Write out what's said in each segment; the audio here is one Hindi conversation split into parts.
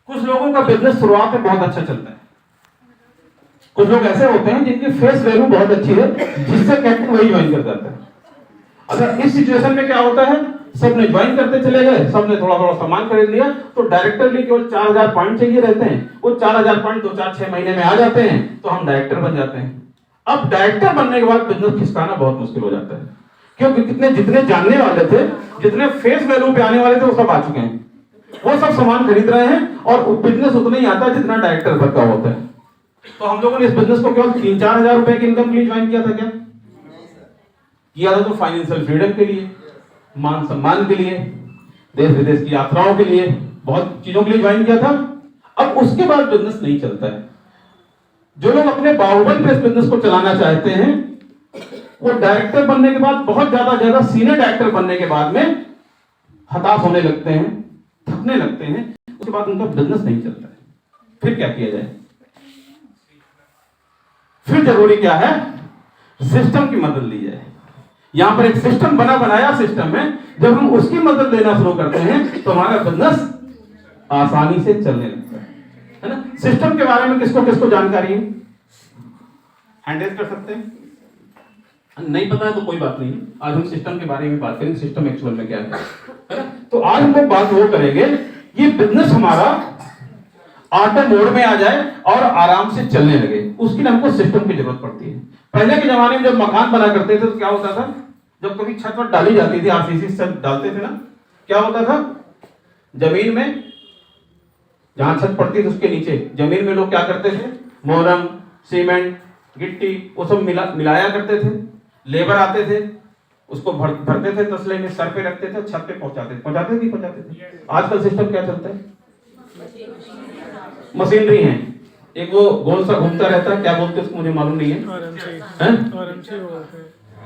कुछ लोगों का बिजनेस शुरुआत में बहुत अच्छा चलता है, कुछ लोग ऐसे होते हैं जिनकी फेस वैल्यू बहुत अच्छी है, जिससे कहते हैं वही ज्वाइन कर जाता है। अगर इस सिचुएशन में क्या होता है, सबने ज्वाइन करते चले गए, सबने थोड़ा थोड़ा सामान खरीद लिया, तो डायरेक्टर केवल 4000 पॉइंट चाहिए रहते हैं, वो 4000 पॉइंट 2-4-6 महीने में आ जाते हैं, तो हम डायरेक्टर बन जाते हैं। अब डायरेक्टर बनने के बाद बिजनेस खिसकाना बहुत मुश्किल हो जाता है, क्योंकि जितने जानने वाले थे, जितने फेस वैल्यू पे आने वाले थे, वो सब आ चुके हैं, वो सब सामान खरीद रहे हैं, और बिजनेस उतना ही आता है जितना डायरेक्टर भर का होता है। तो हम लोगों ने इस बिजनेस को केवल 3-4 हजार रुपए की इनकम के लिए ज्वाइन किया था क्या? किया था तो फाइनेंशियल फ्रीडम के लिए, मान सम्मान के लिए, देश विदेश की यात्राओं के लिए, बहुत चीजों के लिए ज्वाइन किया था। अब उसके बाद बिजनेस नहीं चलता है। जो लोग अपने बाहुबल पे इस बिजनेस को चलाना चाहते हैं, वो डायरेक्टर बनने के बाद, बहुत ज्यादा सीनियर डायरेक्टर बनने के बाद में हताश होने लगते हैं, थकने लगते हैं, उसके बाद उनका बिजनेस नहीं चलता है। फिर क्या किया जाए? फिर जरूरी क्या है? सिस्टम की मदद ली जाए। यहां पर एक सिस्टम बनाया सिस्टम है, जब हम उसकी मदद लेना शुरू करते हैं तो हमारा बिजनेस आसानी से चलने लगता है ना। सिस्टम के बारे में किसको किसको जानकारी है? हैंडल कर सकते हैं? नहीं पता है तो कोई बात नहीं, आज हम सिस्टम के बारे में बात करेंगे, सिस्टम एक्चुअल में क्या है। तो आज हम लोग बात वो करेंगे, ये बिजनेस हमारा ऑटो मोड में आ जाए और आराम से चलने लगे, उसके लिए हमको सिस्टम की जरूरत पड़ती है। पहले के जमाने में जब मकान बना करते थे तो क्या होता था, जब कभी छत पर डाली जाती थी, आरसीसी छत डालते थे ना, क्या होता था, जमीन में जहां छत पड़ती थी उसके नीचे जमीन में लोग क्या करते थे, मोरम, सीमेंट, गिट्टी, वो सब मिलाया करते थे। लेबर आते थे, उसको भरते थे तसले में, सर पे रखते थे, छत पे पहुंचाते थे। आजकल सिस्टम क्या चलता है? मशीनरी है, एक वो गोल सा घूमता रहता है, क्या बोलते हैं उसको मुझे मालूम नहीं है, आरएमसी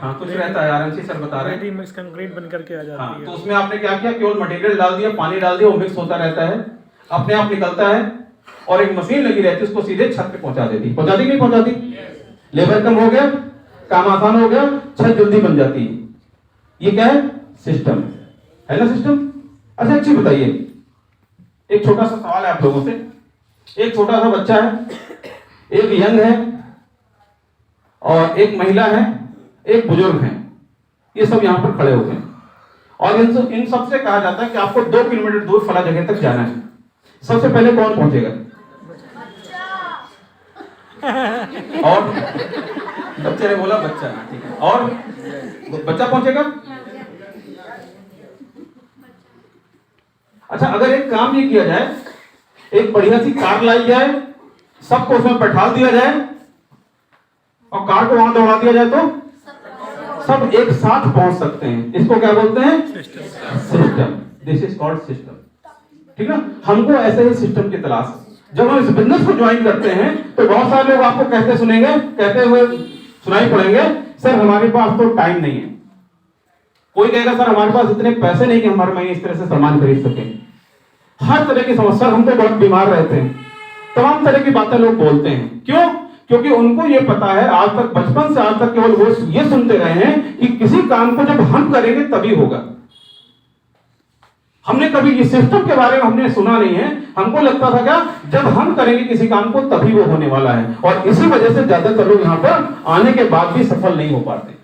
हाँ कुछ रहता है, आरएमसी सर बता रहे हैं, मिक्स कंक्रीट बन करके आ जाती है। तो उसमें आपने क्या किया, केवल मटेरियल डाल दिया, पानी डाल दिया, वो मिक्स होता रहता है, अपने आप निकलता है, और एक मशीन लगी रहती है, उसको सीधे छत पे पहुंचा देती नहीं पहुंचाती? लेबर कम हो गया, काम आसान हो गया, छत जल्दी बन जाती है। ये क्या है? सिस्टम है ना, सिस्टम। अच्छा अच्छी बताइए, एक छोटा सा सवाल है आप लोगों से, एक छोटा सा बच्चा है, एक यंग है, और एक महिला है, एक बुजुर्ग है, ये सब यहां पर खड़े होते हैं, और इन सबसे कहा जाता है कि आपको 2 किलोमीटर दूर फला जगह तक जाना है। सबसे पहले कौन पहुंचेगा? और बच्चे ने बोला बच्चा, ठीक है, और बच्चा पहुंचेगा। अच्छा, अगर एक काम ये किया जाए, एक बढ़िया सी कार लाई जाए, सबको उसमें बैठा दिया जाए, और कार को वहां दौड़ा दिया जाए, तो सब एक साथ पहुंच सकते हैं। इसको क्या बोलते हैं? System. This is called system. ठीक ना। हमको ऐसे ही सिस्टम की तलाश है। जब हम इस बिजनेस को ज्वाइन करते हैं तो बहुत सारे लोग आपको कहते हुए सुनाई पड़ेंगे, सर हमारे पास तो टाइम नहीं है। कोई कहेगा सर हमारे पास इतने पैसे नहीं कि हमारे महीने इस तरह से सामान खरीद सकें। हर तरह की समस्या, हम तो बहुत बीमार रहते हैं, तमाम तरह की बातें लोग बोलते हैं। क्यों? क्योंकि उनको ये पता है, आज तक बचपन से आज तक केवल वो ये सुनते रहे हैं कि किसी काम को जब हम करेंगे तभी होगा। हमने कभी इस सिस्टम के बारे में हमने सुना नहीं है। हमको लगता था क्या, जब हम करेंगे किसी काम को तभी वो होने वाला है, और इसी वजह से ज्यादातर लोग यहाँ पर आने के बाद भी सफल नहीं हो पाते।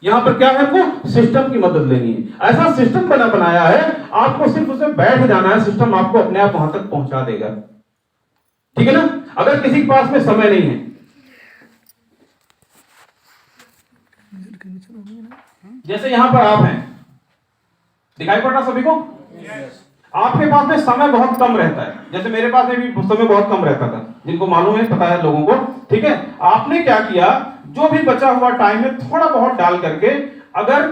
यहाँ पर क्या है, आपको सिस्टम की मदद लेनी है। ऐसा सिस्टम बनाया है, आपको सिर्फ उसमें बैठ जाना है, सिस्टम आपको अपने आप वहां तक पहुंचा देगा। ठीक है ना। अगर किसी के पास में समय नहीं है, जैसे यहां पर आप हैं, दिखाई पड़ रहा सभी को? आपके पास में समय बहुत कम रहता है, जैसे मेरे पास में भी समय बहुत कम रहता था, जिनको मालूम है, पता है लोगों को। ठीक है, आपने क्या किया, जो भी बचा हुआ टाइम में थोड़ा बहुत डाल करके, अगर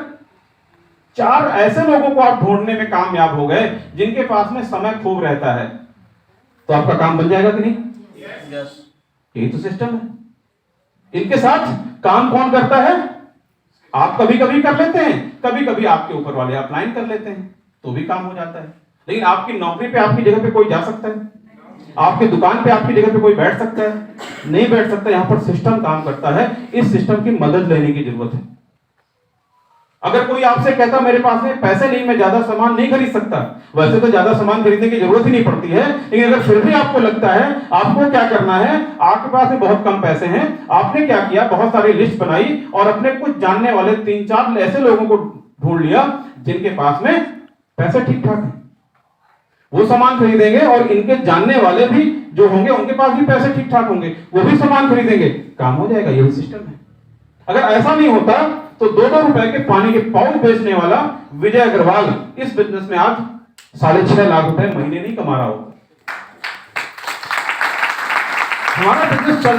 4 ऐसे लोगों को आप ढूंढने में कामयाब हो गए जिनके पास में समय खूब रहता है, तो आपका काम बन जाएगा कि नहीं? यही तो सिस्टम है। इनके साथ काम कौन करता है? आप कभी कभी कर लेते हैं, कभी कभी आपके ऊपर वाले अपलाइन कर लेते हैं, तो भी काम हो जाता है। लेकिन आपकी नौकरी पे, आपकी जगह पे कोई जा सकता है? आपकी दुकान पे आपकी जगह पे कोई बैठ सकता है? नहीं बैठ सकता। यहां पर सिस्टम काम करता है, इस सिस्टम की मदद लेने की जरूरत है। अगर कोई आपसे कहता मेरे पास में पैसे नहीं, मैं ज्यादा सामान नहीं खरीद सकता, वैसे तो ज्यादा सामान खरीदने की जरूरत ही नहीं पड़ती है, लेकिन अगर फिर भी आपको लगता है, आपको क्या करना है, आपके पास में बहुत कम पैसे हैं, आपने क्या किया, बहुत सारी लिस्ट बनाई और अपने कुछ जानने वाले 3-4 ऐसे लोगों को ढूंढ लिया जिनके पास में पैसे ठीक ठाक है, वो सामान खरीदेंगे और इनके जानने वाले भी जो होंगे उनके पास भी पैसे ठीक ठाक होंगे, वो भी सामान खरीदेंगे, काम हो जाएगा। यही सिस्टम है। अगर ऐसा नहीं होता तो 2-2 रुपए के पानी के पाउच बेचने वाला विजय अग्रवाल इस बिजनेस में आज 6.5 लाख रुपए महीने नहीं कमा रहा होगा। हमारा बिजनेस चलता